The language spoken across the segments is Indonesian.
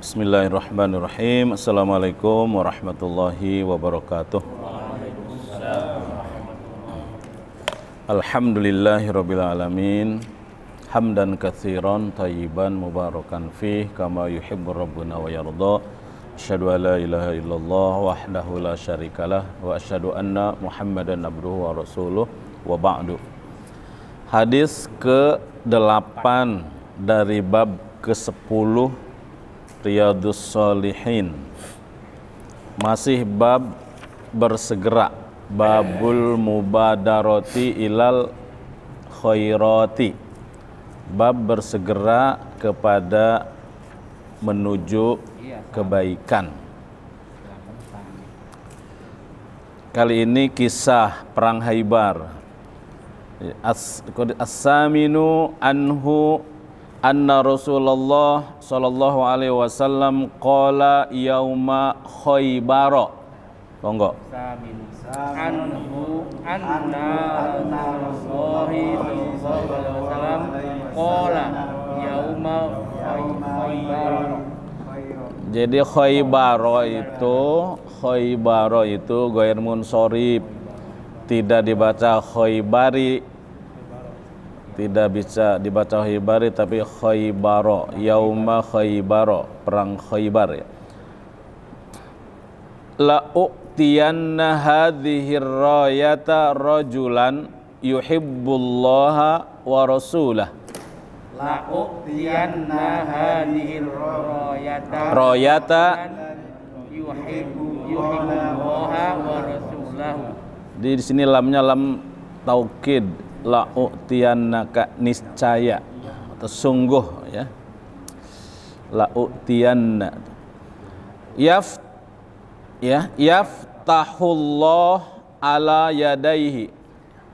Bismillahirrahmanirrahim. Assalamualaikum warahmatullahi wabarakatuh. Alhamdulillahirabbil alamin. Hamdan katsiran thayyiban mubarakan fih kama yuhibbur rabbuna wa yarda. Asyhadu an la ilaha illallah wahdahu la syarikalah wa asyhadu anna Muhammadan abduhu wa rasuluh wa ba'du. Hadis ke-8 dari bab ke-10 Riyadhus Shalihin. Masih bab bersegera, babul mubadarati ilal khairati. Bab bersegera kepada menuju kebaikan. Kali ini kisah perang Khaibar. As-saminu anhu anna Rasulullah sallallahu alaihi wasallam qala yauma Khaibar. Monggo. Anhu anna Rasulullah sallallahu alaihi wasallam qala yauma Khaibar. Jadi Khaibar itu ghair munsharif. Tidak dibaca Khaibari, tidak bisa dibaca Khaibari, tapi Khaibaro, yauma Khaibaro, perang Khaibar ya. La u'tiyanna hadhir rayata rajulan yuhibbullaha wa rasulah. La u'tiyanna hadhir rayata yuhibbullaha wa rasulahu. Di sini lamnya lam taukid, la u'tiyannaka, niscaya atau sungguh ya. La u'tiyanna. Yaftahullah ala yadaihi.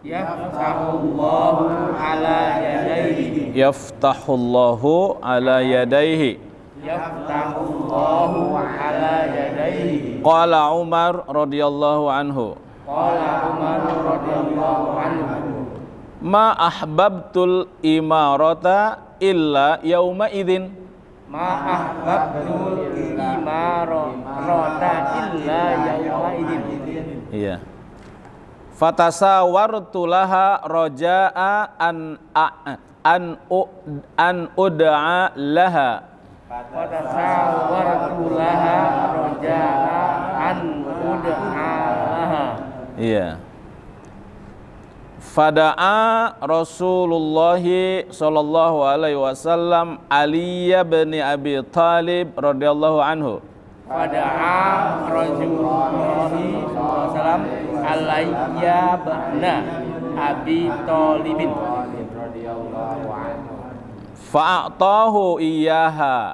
Yaftahullahu ala yadaihi. Yaftahullahu ala yadaihi. Yaftahullahu ala yadaihi. Qala Umar radhiyallahu anhu. Qala Umar radhiyallahu anhu. Ma ahbabtul imarata illa yauma idzin. Ma ahbabtul imarata illa yauma idzin. Iya. Fatasawartu laha raja'a an ud'a laha. Fatasawartu laha raja'a an ud'a laha. Iya. Fada'a Rasulullah sallallahu alaihi wasallam Ali bin Abi Thalib radhiyallahu anhu. Fada'a Rasulullah sallallahu alaihi wasallam Alayya bin Abi Thalib radhiyallahu anhu. Fa'atahu iyyaha.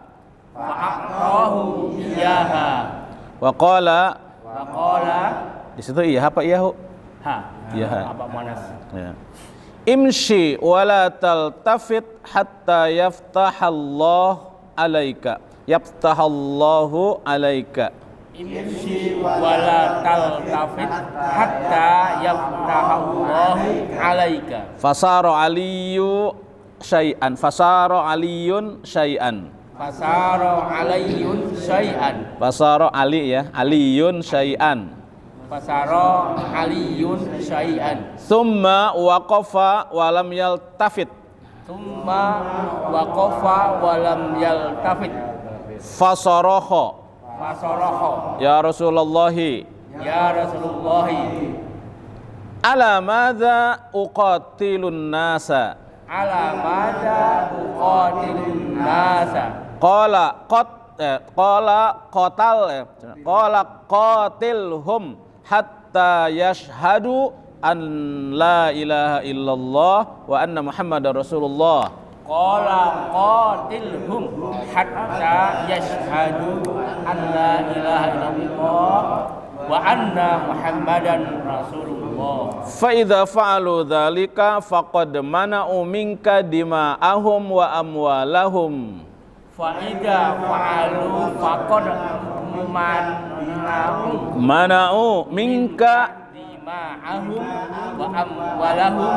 Fa'atahu iyyaha. Wa qala. Di situ iya apa iyahu? Iya. Apa manas? Ya. Imshi wala taltafit hatta yaftahallahu alaika. Yaftahallahu alaika. Imshi wala taltafit hatta yaftahallahu alaika. Fasara aliyun syai'an. Fasara aliyun syai'an. Fasara aliyun syai'an. Fasara ali ya, aliyun syai'an. Fasara aliyun syai'an. Thumma waqafa wa lam yaltafit. Thumma waqafa wa lam yaltafit. Fasaraha. Fasaraha. Ya Rasulullah. Ya Rasulullah. Ala madza uqatilun nasa. Ala madza uqatilun nasa. Qala qatilhum hatta yashhadu an la ilaha illallah wa anna Muhammadar Rasulullah. Qala qatilhum hatta yashhadu an la ilaha illallah wa anna Muhammadan Rasulullah. Fa idza fa'alu dzalika faqad mana'u minka dima'ahum wa amwalahum. Fa idza fa'alu faqad mana'u minka dima'ahum wa amwalahum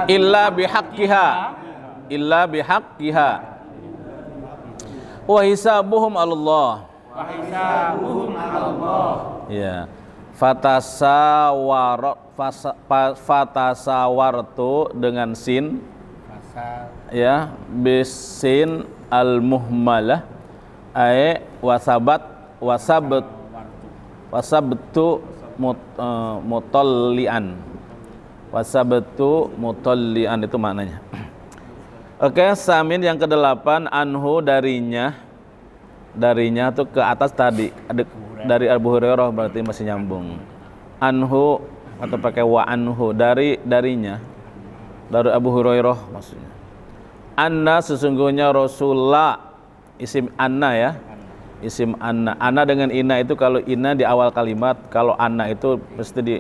illa bihaqqiha Wa hisabuhum Allah. Wa hisabuhum 'ala Allah. Ya. Fatasawartu dengan sin, Pasal ya, bisin al-muhmalah, wasabtu mutallian. Wasabtu mutallian itu maknanya. Oke, samin yang ke-8, anhu darinya tuh ke atas tadi dari Abu Hurairah, berarti masih nyambung. Anhu atau pakai wa anhu, darinya dari Abu Hurairah maksudnya. Anna sesungguhnya Rasulullah, isim anna ya, isim anna. Anna dengan inna itu kalau inna di awal kalimat, kalau anna itu pasti di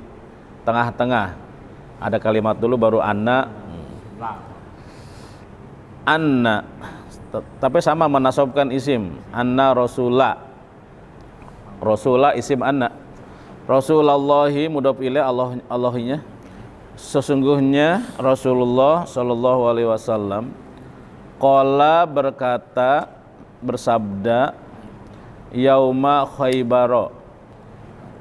tengah-tengah. Ada kalimat dulu baru anna. Anna, tapi sama menasobkan isim. Anna Rasulullah, Rasulullah isim anna. Rasulullahi mudhof ilaih, Allahnya. Sesungguhnya Rasulullah sallallahu alaihi wasallam qala berkata, bersabda, yauma Khaybar,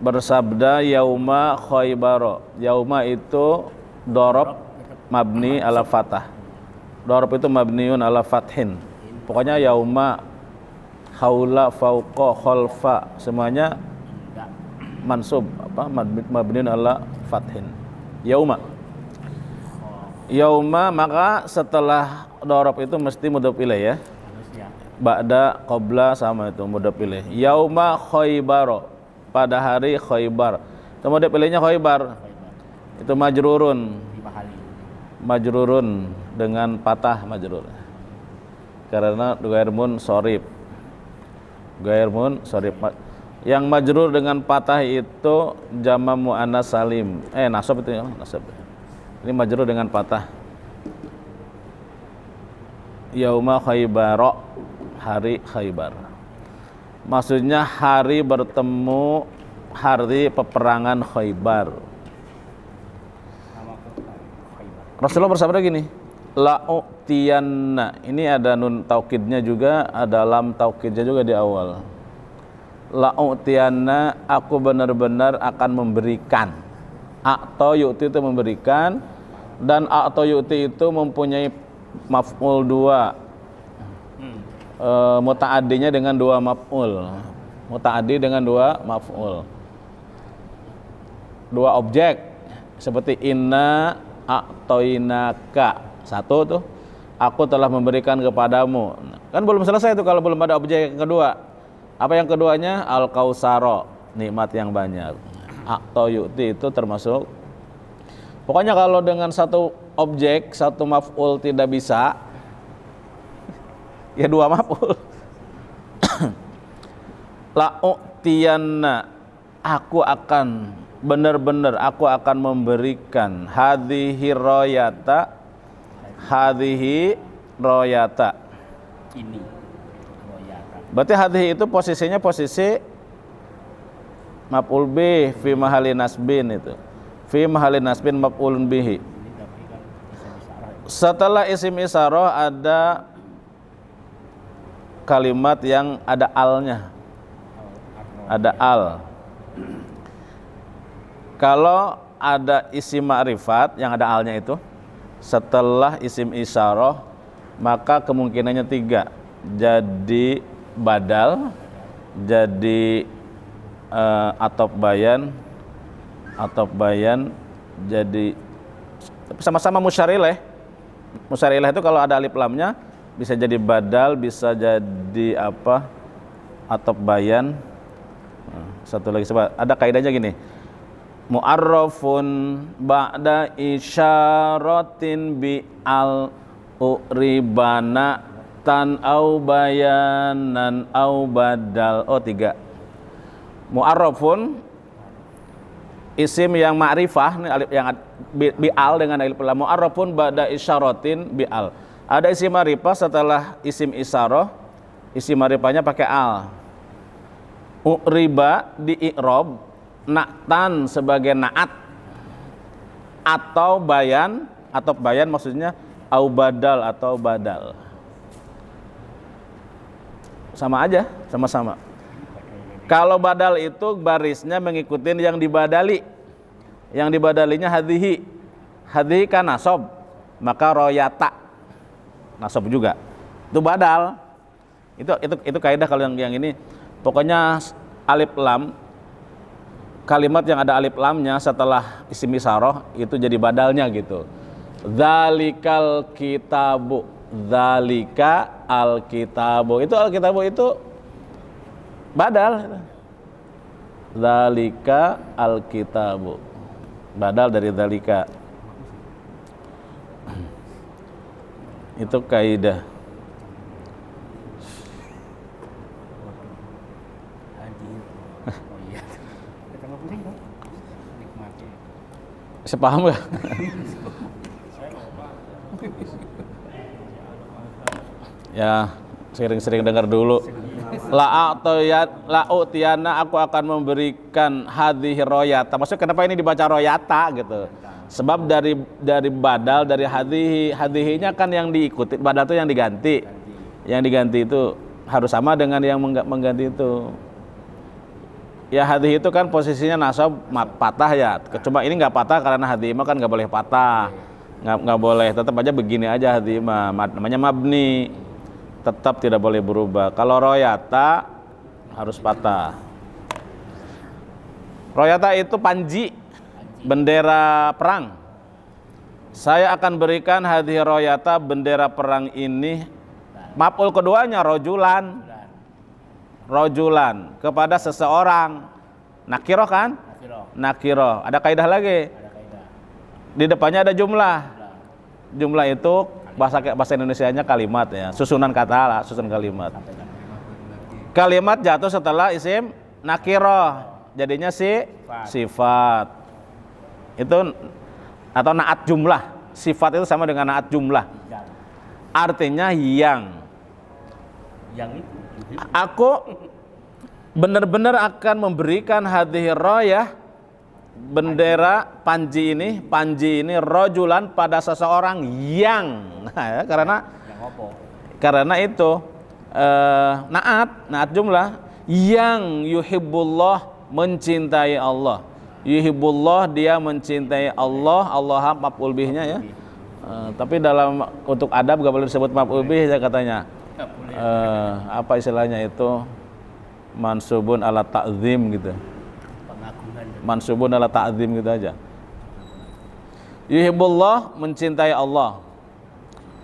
bersabda yauma Khaybar. Yauma itu dorob mabni ala fathah. Dorob itu mabniun ala fathin. Pokoknya yauma, haula, fauqa, khalfa, semuanya mansub, apa, mabniun ala fathin. Yauma, yauma, maka setelah dorob itu mesti mudhof ilaih ya. Ba'da, qabla sama itu mudhof ilaih. Yauma Khaybar, pada hari Khaybar. Itu mudhof ilaihnya Khaybar. Itu majrurun dengan patah majrur. Karena ghairmun sorib. Yang majrur dengan patah itu jama' muannas salim. Nasab itu ya, nasab. Ini majrur dengan patah. Yauma Khaybar, hari Khaybar. Maksudnya hari bertemu, hari peperangan Khaybar. Rasulullah bersabda gini, la'u'tiyanna. Ini ada nun taukidnya juga, ada lam taukidnya juga di awal. La'u'tiyanna, aku benar-benar akan memberikan. A'ta yu'ti itu memberikan, dan a'ta yu'ti itu mempunyai maf'ul 2. Muta'addinya dengan 2 maf'ul. Muta'addi dengan 2 maf'ul. 2 objek seperti inna a'toinaka. Satu tuh, aku telah memberikan kepadamu. Kan belum selesai itu kalau belum ada objek yang kedua. Apa yang keduanya? Al-Kautsara, nikmat yang banyak. A'ta yu'ti itu termasuk. Pokoknya kalau dengan satu objek, satu maf'ul tidak bisa, ya 2 maf'ul. La'u'tiyanna, aku akan benar-benar, aku akan memberikan hadhihi royata ini royata. Berarti hadhihi itu posisinya posisi maf'ul bih fi mahalli nasbin, itu fi mahalli nasbin maf'ulun bihi. Setelah isim isyarah ada kalimat yang ada alnya, ada al. Kalau ada isim ma'rifat yang ada alnya itu setelah isim isyarah, maka kemungkinannya 3. Jadi badal, jadi atop bayan, jadi sama-sama musyarilah. Musyarilah itu kalau ada alif lamnya bisa jadi badal, bisa jadi apa, atop bayan. Satu lagi, ada kaidahnya gini, mu'arrafun ba'da isyaratin bi al uribana tan au bayanan au badal. 3. Mu'arrafun isim yang ma'rifah, yang bi al dengan alif lam. Mu'arrafun ba'da isyaratin bi al. Ada isim ma'rifah setelah isim isyarah, isim ma'rifahnya pakai al. Uriba di i'rab na'tan sebagai na'at, atau bayan, maksudnya au badal atau badal. sama aja, sama-sama. Kalau badal itu barisnya mengikuti yang dibadali. Yang dibadalinya hadhihi. Hadhihi kan nasab, maka royata nasab juga. Itu badal. Itu kaidah kalau yang ini. Pokoknya alif lam, kalimat yang ada alif lamnya setelah isim isyarah itu jadi badalnya gitu. Dzalikal kitabu, dzalika alkitabu. Itu alkitabu itu badal. Dzalika alkitabu. Badal dari dzalika. Itu kaidah. Sepaham gak? Ya, sering-sering dengar dulu. La'utiyana aku akan memberikan hadhihi royata. Maksudnya kenapa ini dibaca royata gitu? Sebab dari badal dari hadhihinya kan yang diikuti, badal itu yang diganti. Yang diganti itu harus sama dengan yang mengganti itu. Ya hadhihi itu kan posisinya nasab patah ya. Cuma ini nggak patah karena hadhihi mah kan nggak boleh patah. Nggak boleh, tetap aja begini aja hadhihi mah namanya mabni. Tetap tidak boleh berubah. Kalau royata harus patah. Royata itu panji, bendera perang. Saya akan berikan hadhihi royata, bendera perang ini. Maf'ul keduanya rojulan kepada seseorang. Nakiroh kan? Nakiroh. Ada kaidah lagi. Di depannya ada jumlah. Jumlah itu bahasa Indonesianya kalimat ya, susunan kata lah, susunan kalimat. Kalimat jatuh setelah isim nakiroh, jadinya sifat. Itu atau naat jumlah. Sifat itu sama dengan naat jumlah. Artinya yang itu. Aku benar-benar akan memberikan hadhihi royah, bendera panji ini rojulan pada seseorang yang karena itu naat jumlah yang yuhibbullah, mencintai Allah. Yuhibbullah, dia mencintai Allah. Allah maf'ul bihnya ya. Tapi untuk adab gak boleh disebut maf'ul bih ya katanya. Apa istilahnya itu, mansubun ala ta'zim gitu. Mansubun ala ta'zim gitu aja. Yuhibbullah, mencintai Allah.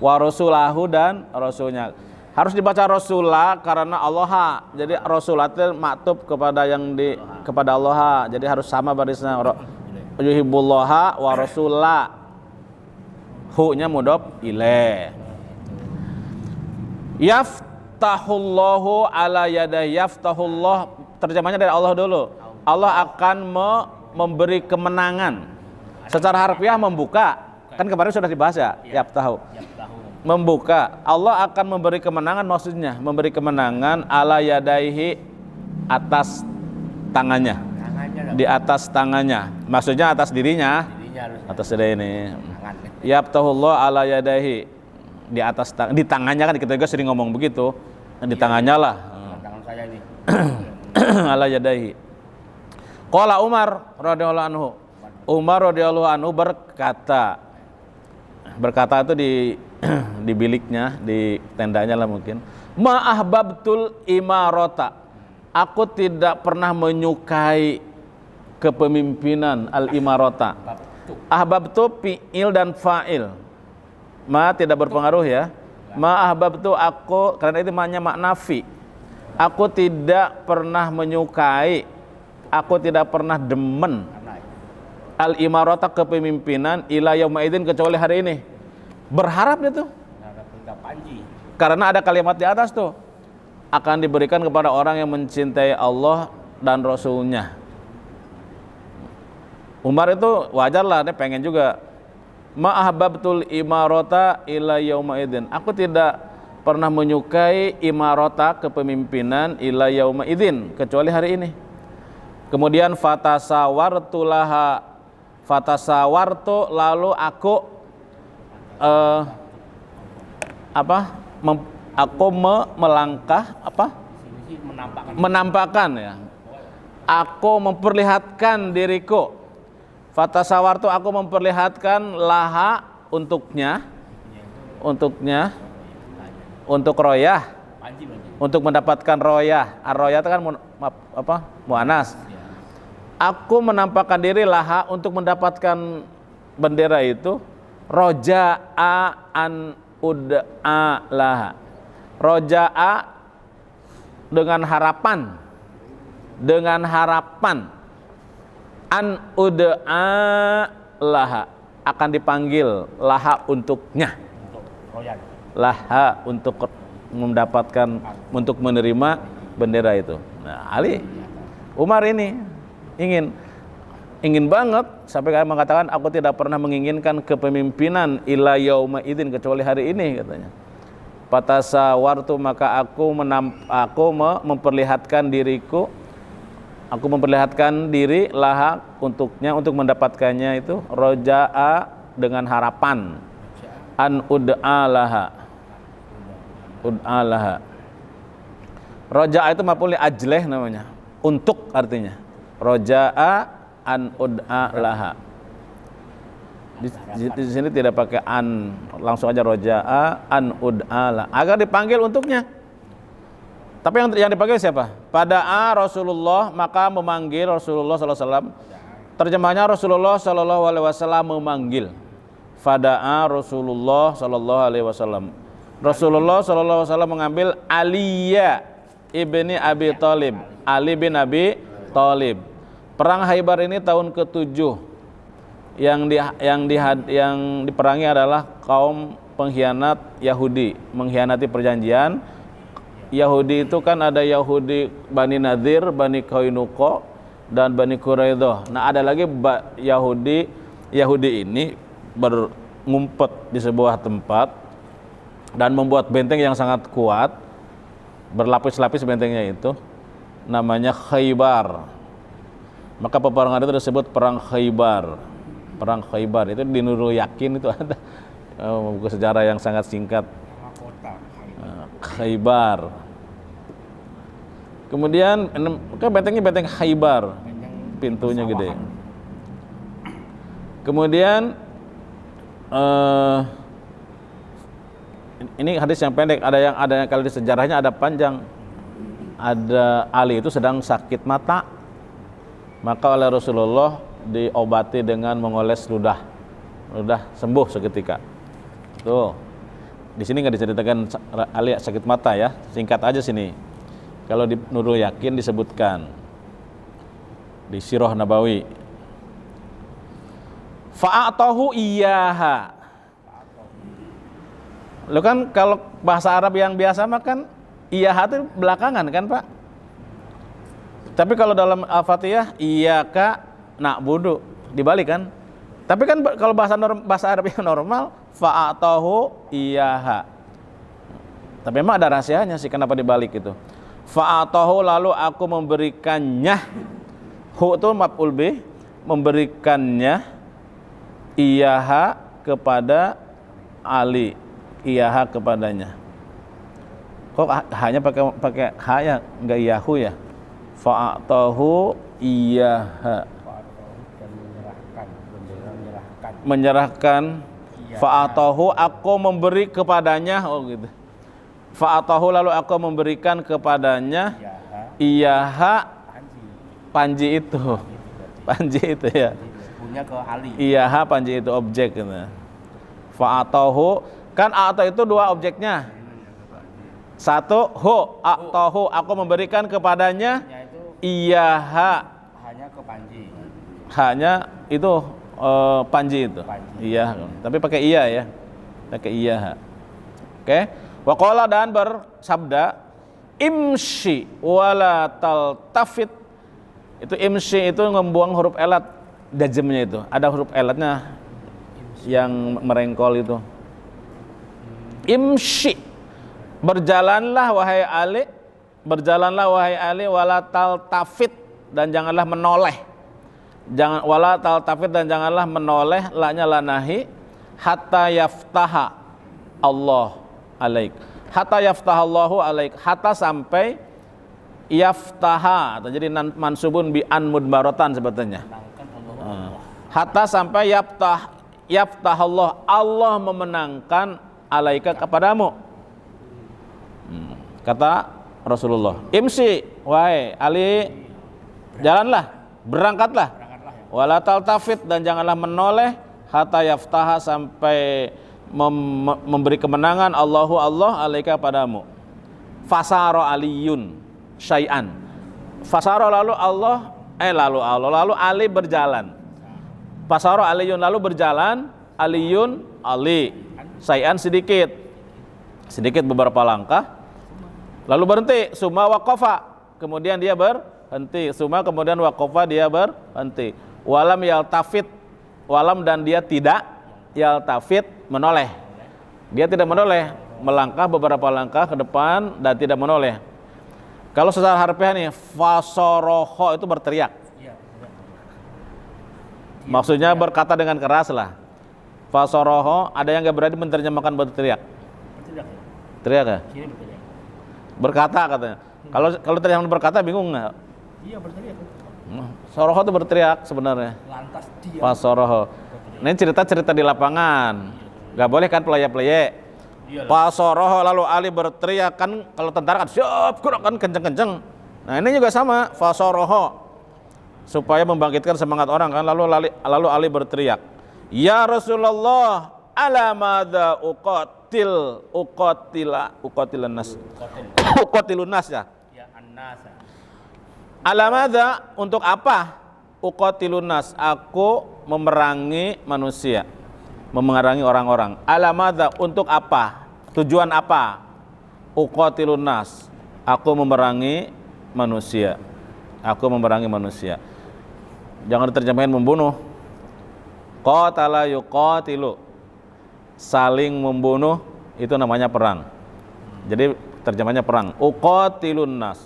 Wa rasulahu, dan rasulnya. Harus dibaca rasulah karena Allah. Jadi rasulah itu maktub kepada kepada Allah. Jadi harus sama barisnya. Yuhibbullaha wa rasulah. Hu-nya mudhof ilaih. Yaftahullahu ala yaday. Yaftahullah terjemahnya dari Allah dulu. Allah akan memberi kemenangan. Secara harfiah membuka. Kan kemarin sudah dibahas ya. Yaftahu. Membuka. Allah akan memberi kemenangan, maksudnya memberi kemenangan ala yadaihi, atas tangannya. Di atas tangannya. Maksudnya atas dirinya. Atas diri ini. Yaftahullah ala yadaihi. Di atas di tangannya, kan kita juga sering ngomong begitu, di tangannya lah. Tangan saya ini. Ala yadaihi. Qala Umar radhiyallahu anhu. Umar radhiyallahu anhu berkata itu di biliknya, di tendanya lah mungkin. Ma ahbabtul imarata. Aku tidak pernah menyukai kepemimpinan al-imarata. Ahbabtu fi'il dan fa'il. Ma tidak berpengaruh ya. Ma ahbabtu, aku, karena itu makna fi. Aku tidak pernah menyukai, aku tidak pernah demen al-imarata, kepemimpinan, ila yaumaidin, kecuali hari ini. Berharap itu. Karena ada kalimat di atas tuh, akan diberikan kepada orang yang mencintai Allah dan Rasulnya. Umar itu wajar lah, dia pengen juga. Ma ahbabtul imarata ila yaumaidin. Aku tidak pernah menyukai imarata, kepemimpinan, ila yaumaidin, kecuali hari ini. Kemudian fatasawartu laha. Fatasawartu, lalu aku Aku melangkah apa? Sini sih menampakkan. Menampakkan ya. Aku memperlihatkan diriku. Fatasawartu aku memperlihatkan laha untuknya untuk royah, Panji berarti. untuk mendapatkan royah. Ar-royah itu kan apa? Mu'anas. Aku menampakkan diri laha untuk mendapatkan bendera itu. Roja'a an ud'a laha. Roja'a dengan harapan an ud'a laha, akan dipanggil laha untuknya, Untuk royan. laha untuk mendapatkan, untuk menerima bendera itu. Nah, Ali Umar ini ingin banget sampai mengatakan aku tidak pernah menginginkan kepemimpinan ila yauma idzin kecuali hari ini, katanya. Fatasawartu maka aku memperlihatkan diriku, aku memperlihatkan diri laha untuknya, untuk mendapatkannya itu roja'a dengan harapan an ud'a laha. Roja'a itu maf'ul li ajleh namanya, untuk artinya. Roja'a an ud'a laha. Di sini tidak pakai an, langsung aja roja'a an ud'a laha, agar dipanggil untuknya. Tapi yang dipanggil siapa? Pada'a Rasulullah, maka memanggil Rasulullah SAW. Terjemahnya Rasulullah SAW memanggil. Fada'a Rasulullah SAW. Rasulullah SAW mengambil Aliya ibni Abi Thalib. Ali bin Abi Thalib. Perang Khaybar ini tahun ke-7. Yang diperangi adalah kaum pengkhianat Yahudi, mengkhianati perjanjian. Yahudi itu kan ada Yahudi Bani Nadir, Bani Qainuqa, dan Bani Quraidah. Nah, ada lagi Yahudi ini ngumpet di sebuah tempat dan membuat benteng yang sangat kuat, berlapis-lapis bentengnya itu, namanya Khaybar. Maka peperangan itu disebut perang Khaybar. Perang Khaybar itu di Nurul Yakin itu ada buku sejarah yang sangat singkat. Kota. Khaybar. Kemudian bentengnya benteng Khaybar, pintunya gede. Kemudian ini hadis yang pendek, ada yang kalau di sejarahnya ada panjang. Ada Ali itu sedang sakit mata, maka oleh Rasulullah diobati dengan mengoles ludah sembuh seketika. Tuh, di sini nggak diceritakan Ali sakit mata ya, singkat aja sini. Kalau di Nurul Yakin disebutkan di Sirah Nabawi. Fa'atahu iyaha. Lo kan kalau bahasa Arab yang biasa mah kan iyaha itu belakangan kan, Pak? Tapi kalau dalam Al-Fatihah iyyaka na'budu dibalik kan? Tapi kan kalau bahasa Arab yang normal fa'atahu iyaha. Tapi memang ada rahasianya sih kenapa dibalik itu. Fa'atahu lalu aku memberikannya. Hu itu maf'ul bih, memberikannya iyaha kepada Ali, iyaha kepadanya. Kok hanya pakai ha ya, enggak iyahu ya? Fa'atahu iyaha. Menyerahkan. Fa'atahu aku memberi kepadanya, oh gitu. Fa'atahu lalu aku memberikan kepadanya iyaha panji itu. Panji itu ya. Punya ke Ali. Iyaha panji itu objek gitu. Fa'atahu kan a'ta itu dua objeknya. Satu hu, a'tahu aku memberikan kepadanya iyaha. Hanya ke Panji. Hanya itu panji itu. Iya, tapi pakai iya ya. Pakai iyaha. Oke. Waqala dan bersabda imshi wala taltafit. Itu imshi itu membuang huruf elat jazmnya itu. Ada huruf elatnya yang merengkol itu. Imshi. Berjalanlah wahai Ali, berjalanlah wahai Ali wala taltafit dan janganlah menoleh. Jangan wala taltafit dan janganlah menoleh lanya lanahi hatta yaftaha Allah alaik. hatta yaftahallahu alaik, hatta sampai yaftaha, atau jadi mansubun bi an mudbaratan sebetulnya. Menangkan Allah. Hatta sampai yaftahallah, Allah memenangkan alaika kepadamu. Kata Rasulullah, imsi, wahai Ali, jalanlah, berangkatlah. Berangkatlah ya. Wala taltafit, dan janganlah menoleh, hatta yaftaha, sampai memberi kemenangan Allahu Allah alaika padamu. Fasaro aliyun syai'an. Fasaro, lalu Ali berjalan. Fasaro aliyun, lalu berjalan, aliyun Ali, syai'an sedikit beberapa langkah, lalu berhenti. Summa waqafa, kemudian dia berhenti. Summa, kemudian waqafa, dia berhenti. Walam yaltafit, walam, dan dia tidak yaltafit, menoleh. Dia tidak menoleh, melangkah beberapa langkah ke depan dan tidak menoleh. Kalau secara harfiah nih, fasoroho itu berteriak. Iya. Maksudnya berkata dengan keras lah. Fasoroho, ada yang nggak berani menerjemahkan berteriak. Berteriak ya. Teriak ya? Kiri berteriak. Berkata katanya. Kalau terjemahan berkata bingung nggak? Iya berteriak. Soroho itu berteriak sebenarnya. Lantas dia. Fasoroho. Ini cerita-cerita di lapangan. Gak boleh kan pelaya-pelaya. Fasoroho, lalu Ali berteriak, kan kalau tentara kan siap gerak kan kenceng-kenceng. Nah ini juga sama, fasoroho, supaya membangkitkan semangat orang kan. Lalu Ali berteriak, ya Rasulullah, ala madza uqatilun nas ya. Ya an-nasa. Ala madza, untuk apa? Uqatilun nas, aku memerangi manusia, memerangi orang-orang. Ala madza, untuk apa? Tujuan apa? Uqatilun nas, aku memerangi manusia. Aku memerangi manusia. Jangan diterjemahin membunuh. Qatala yuqatilu, saling membunuh, itu namanya perang. Jadi terjemahnya perang. Uqatilun nas,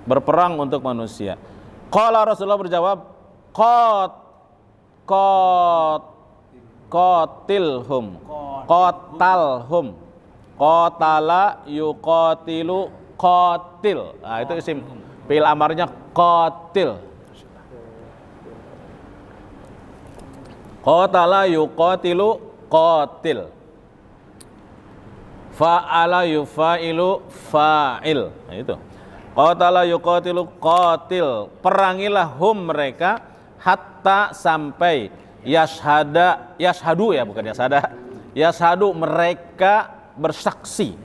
berperang untuk manusia. Qala, Rasulullah berjawab, qatilhum, qatalhum. Qatala yuqatilu, qatil. Nah, itu isim fi'il amarnya qatil. Qatala yuqatilu, qatil. Fa'ala yufa'ilu, fa'il. Nah, itu. Qatala yuqatilu, qatil. Perangilah hum, mereka, hatta, sampai yashhadu ya, bukan yashada. Yashhadu, mereka bersaksi.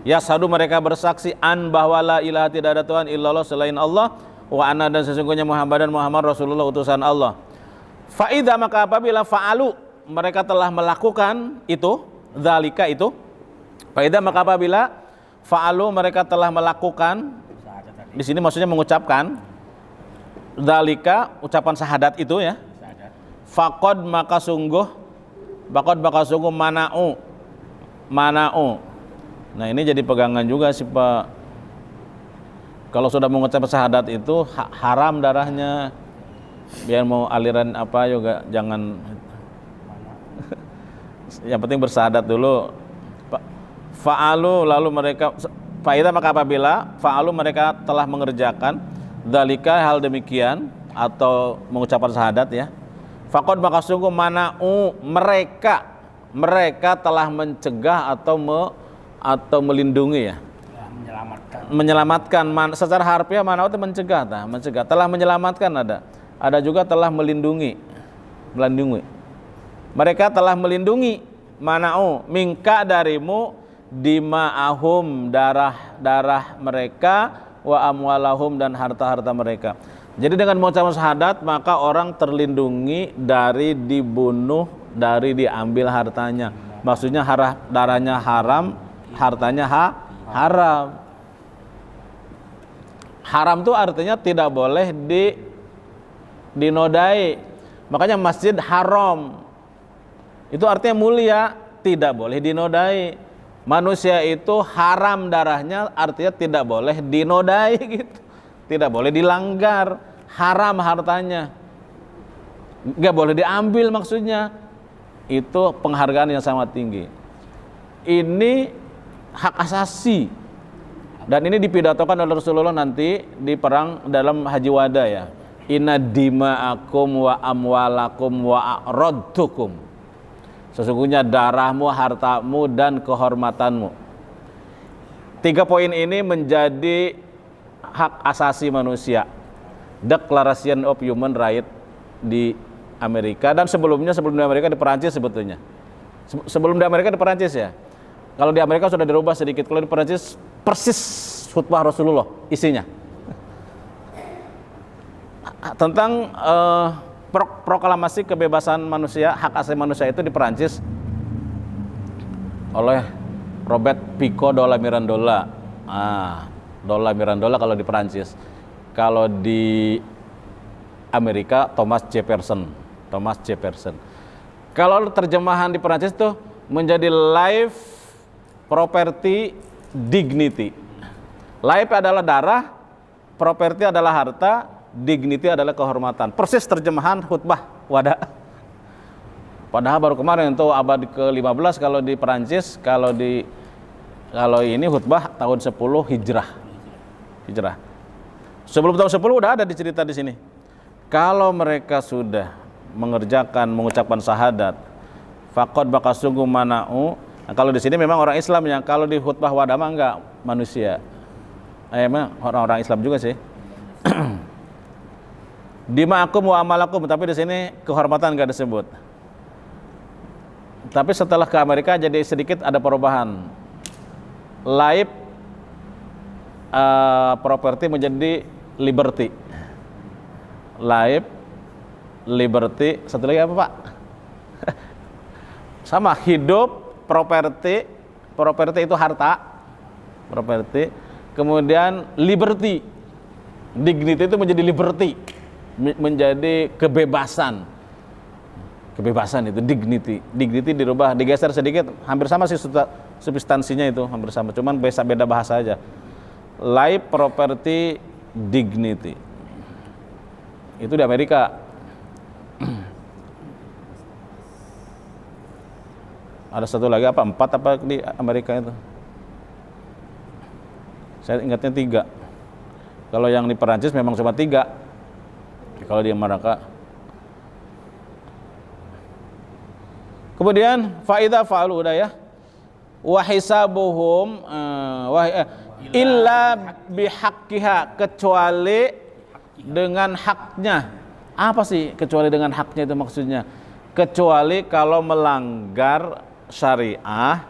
Yashhadu, mereka bersaksi, an, bahwa la ilaha, tidak ada Tuhan illallah selain Allah, wa anna, dan sesungguhnya Muhammad Rasulullah, utusan Allah. Fa'idha, maka apabila fa'alu, mereka telah melakukan itu, dzalika itu. Fa'idha, maka apabila fa'alu, mereka telah melakukan, di sini maksudnya mengucapkan dzalika, ucapan syahadat itu ya. Faqad, maka sungguh mana'u. Nah ini jadi pegangan juga sih Pak. Kalau sudah mengucap syahadat itu haram darahnya. Biar mau aliran apa juga jangan. Yang penting bersyahadat dulu. Fa'alu, lalu mereka, fa'idha, maka apabila fa'alu, mereka telah mengerjakan dzalika, hal demikian, atau mengucapkan syahadat ya. Faqad, maka sungguh mana'u, mereka telah mencegah atau melindungi ya. Menyelamatkan. Secara harfiah mana'u itu mencegah, telah menyelamatkan ada juga telah melindungi. Mereka telah melindungi, mana'u, mingka, darimu, dima'ahum, darah mereka, wa amwalahum, dan harta-harta mereka. Jadi dengan mengucapkan syahadat maka orang terlindungi dari dibunuh, dari diambil hartanya. Maksudnya darahnya haram, hartanya haram. Haram itu artinya tidak boleh dinodai. Makanya masjid haram itu artinya mulia, tidak boleh dinodai. Manusia itu haram darahnya, artinya tidak boleh dinodai gitu. Tidak boleh dilanggar, haram hartanya, nggak boleh diambil, maksudnya itu penghargaan yang sangat tinggi. Ini hak asasi. Dan ini dipidatokan oleh Rasulullah nanti di perang dalam Haji Wada ya. Inna dima'akum wa amwalakum wa a'radtukum. Sesungguhnya darahmu, hartamu, dan kehormatanmu. 3 poin ini menjadi hak asasi manusia. Declaration of Human Rights di Amerika, dan sebelum di Amerika di Perancis sebetulnya. Sebelum di Amerika di Perancis ya. Kalau di Amerika sudah dirubah sedikit, kalau di Perancis persis khutbah Rasulullah isinya. Tentang proklamasi kebebasan manusia, hak asasi manusia itu di Perancis oleh Robert Pico Dalla Mirandola. Dalla Mirandola kalau di Perancis. Kalau di Amerika Thomas Jefferson. Kalau terjemahan di Perancis tuh menjadi life property dignity. Life adalah darah, property adalah harta, dignity adalah kehormatan. Persis terjemahan khutbah Wada. Padahal baru kemarin itu abad ke-15 kalau di Perancis, kalau ini khutbah tahun 10 Hijrah. Sebelum tahun 10 udah ada dicerita di sini. Kalau mereka sudah mengucapkan syahadat, faqad baka sungguh mana'u. Nah, kalau di sini memang orang Islam yang, kalau di khutbah Wada mah enggak manusia. Emang orang-orang Islam juga sih. Dima'akum wa amalakum, tapi di sini kehormatan enggak disebut. Tapi setelah ke Amerika jadi sedikit ada perubahan. Life property menjadi liberty. Life, liberty, satu lagi apa Pak? Sama, hidup, property itu harta, property. Kemudian liberty, dignity itu menjadi liberty, menjadi kebebasan. Kebebasan itu dignity dirubah, digeser sedikit, hampir sama sih substansinya itu, hampir sama, cuman beda bahasa aja. Life, property, dignity. Itu di Amerika. Ada satu lagi apa? 4 apa di Amerika itu? Saya ingatnya 3. Kalau yang di Perancis memang cuma 3. Kalau di Amerika. Kemudian faida fa'alu udah ya. Wa hisabuhum illa bihaqqiha, kecuali dengan haknya. Apa sih kecuali dengan haknya itu maksudnya? Kecuali kalau melanggar syariah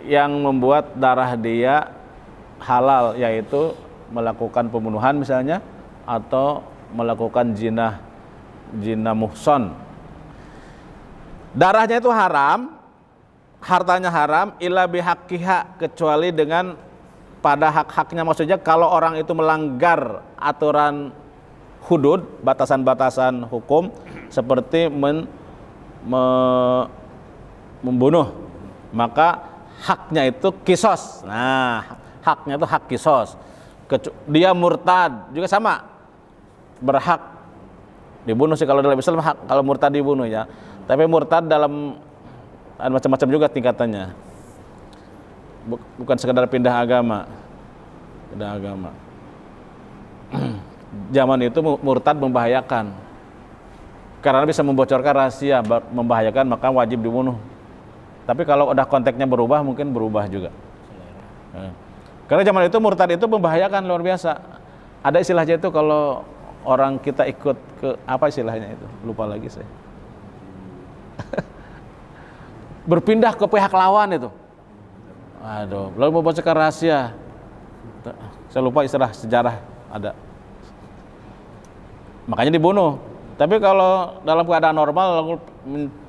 yang membuat darah dia halal, yaitu melakukan pembunuhan misalnya, atau melakukan zina muhson. Darahnya itu haram, hartanya haram, illa bihaqqiha, kecuali dengan pada hak-haknya. Maksudnya kalau orang itu melanggar aturan hudud, batasan-batasan hukum, seperti membunuh, maka haknya itu kisos. Nah, haknya itu hak kisos. Dia murtad juga sama, berhak dibunuh sih kalau dalam Islam, hak kalau murtad dibunuh ya. Tapi murtad dalam macam-macam juga tingkatannya. Bukan sekedar pindah agama. Zaman itu murtad membahayakan. Karena bisa membocorkan rahasia, membahayakan, maka wajib dibunuh. Tapi kalau udah konteksnya berubah, mungkin berubah juga. Karena zaman itu murtad itu membahayakan luar biasa. Ada istilahnya itu kalau orang kita ikut ke, apa istilahnya itu? Lupa lagi saya. Berpindah ke pihak lawan itu. Aduh, lalu membocorkan rahasia. Saya lupa istilah sejarah ada. Makanya dibunuh. Tapi kalau dalam keadaan normal lalu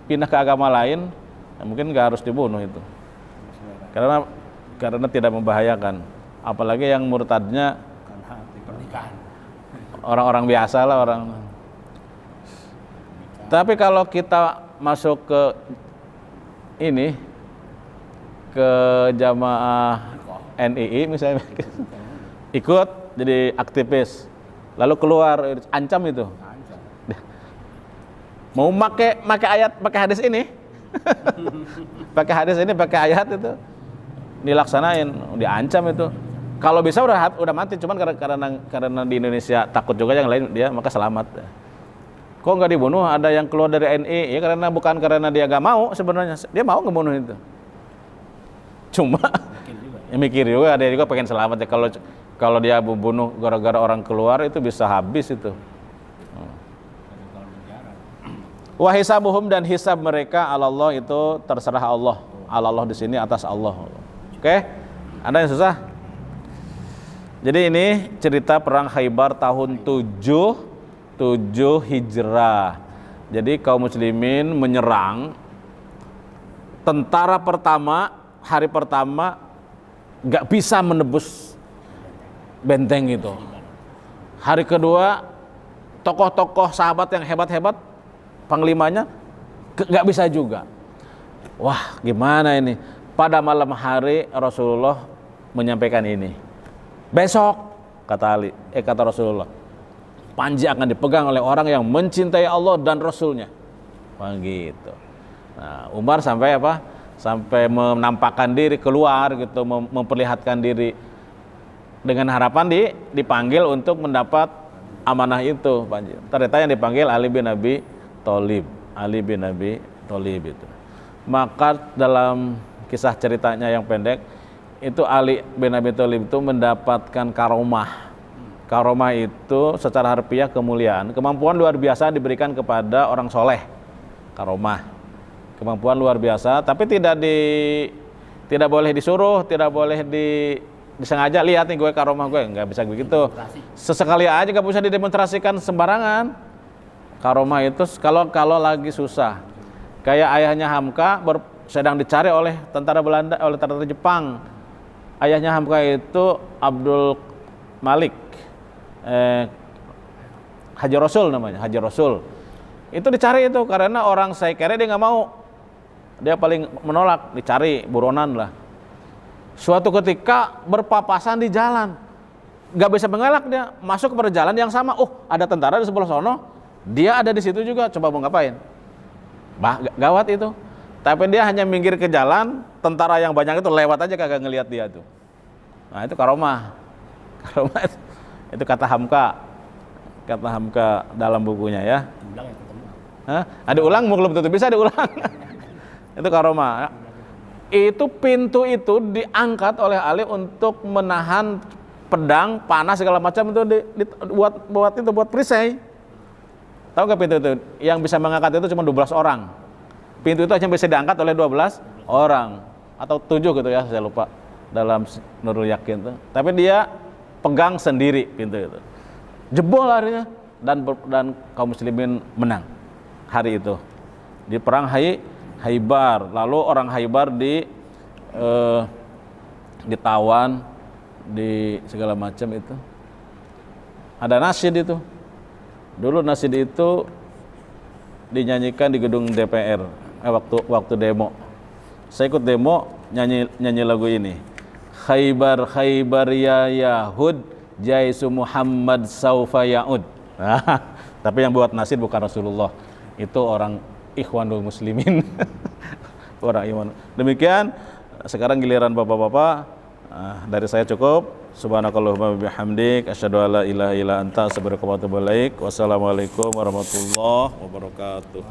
pindah ke agama lain, ya mungkin nggak harus dibunuh itu. Karena tidak membahayakan. Apalagi yang murtadnya orang-orang biasa lah, orang. Tapi kalau kita masuk ke ini, ke jamaah NII misalnya, ikut jadi aktivis, lalu keluar ancam itu, mau pakai ayat, pakai hadis ini, pakai ayat itu, dilaksanain, diancam itu. Kalau bisa udah mati, cuman karena di Indonesia takut juga yang lain dia, maka selamat. Kok nggak dibunuh? Ada yang keluar dari NI, ya bukan karena dia nggak mau sebenarnya, dia mau ngebunuh itu. Cuma mikir juga, dia juga pengen selamat ya. Kalau dia bunuh gara-gara orang keluar itu bisa habis itu. Wa hisabuhum, dan hisab mereka Allah itu terserah Allah. Allah di sini atas Allah. Oke? Ada yang susah? Jadi ini cerita perang Khaybar tahun 7 Hijrah. Jadi kaum muslimin menyerang. Tentara pertama, hari pertama gak bisa menebus benteng itu. Hari kedua, tokoh-tokoh sahabat yang hebat-hebat, panglimanya gak bisa juga. Wah, gimana ini? Pada malam hari Rasulullah menyampaikan ini. Besok, kata Rasulullah, panji akan dipegang oleh orang yang mencintai Allah dan Rasulnya. Wah, gitu. Nah, Umar sampai apa? Sampai menampakkan diri keluar gitu, memperlihatkan diri dengan harapan dipanggil untuk mendapat amanah itu, panji. Ternyata yang dipanggil Ali bin Abi Thalib. Itu. Maka dalam kisah ceritanya yang pendek itu Ali bin Abi Thalib itu mendapatkan karomah. Karomah itu secara harfiah kemuliaan, kemampuan luar biasa diberikan kepada orang soleh. Karomah, kemampuan luar biasa, tapi tidak boleh disuruh, tidak boleh disengaja, lihat nih gue karomah gue, nggak bisa begitu. Sesekali aja nggak bisa didemonstrasikan sembarangan. Karomah itu kalau lagi susah, kayak ayahnya Hamka sedang dicari oleh tentara Belanda, oleh tentara Jepang. Ayahnya Hamka itu Abdul Malik, Haji Rasul namanya, Haji Rasul. Itu dicari itu karena orang Saikere dia nggak mau, dia paling menolak, dicari buronan lah. Suatu ketika berpapasan di jalan, nggak bisa mengelak, dia masuk ke jalan yang sama. Ada tentara di sebelah sono, dia ada di situ juga. Coba mau ngapain? Gawat itu. Tapi dia hanya minggir ke jalan, tentara yang banyak itu lewat aja kagak ngelihat dia tuh. Nah itu karomah. Karomah itu kata Hamka dalam bukunya ya. Ada ulang belum tentu bisa diulang. Itu karomah. Itu pintu itu diangkat oleh Ali untuk menahan pedang, panas segala macam itu buat perisai. Tahu nggak pintu itu? Yang bisa mengangkat itu cuma 12 orang. Pintu itu hanya bisa diangkat oleh 12 orang atau 7 gitu ya, saya lupa dalam Nurul Yakin itu. Tapi dia pegang sendiri pintu itu. Jebol akhirnya dan kaum muslimin menang hari itu di perang Khaybar. Lalu orang Khaybar ditawan, di segala macam itu. Ada nasyid itu. Dulu nasyid itu dinyanyikan di gedung DPR waktu demo. Saya ikut demo nyanyi lagu ini. Khaybar ya Yahud, Jaisu Muhammad saufa ya'ud. Tapi yang buat nasyid bukan Rasulullah. Itu orang Ikhwanul Muslimin. Orang iman. Demikian, sekarang giliran bapak-bapak. Dari saya cukup. Subhanakallahumma bihamdik, asyhadu an la ilaha illa anta, astaghfiruka wa atubu ilaik. Wassalamualaikum warahmatullahi wabarakatuh.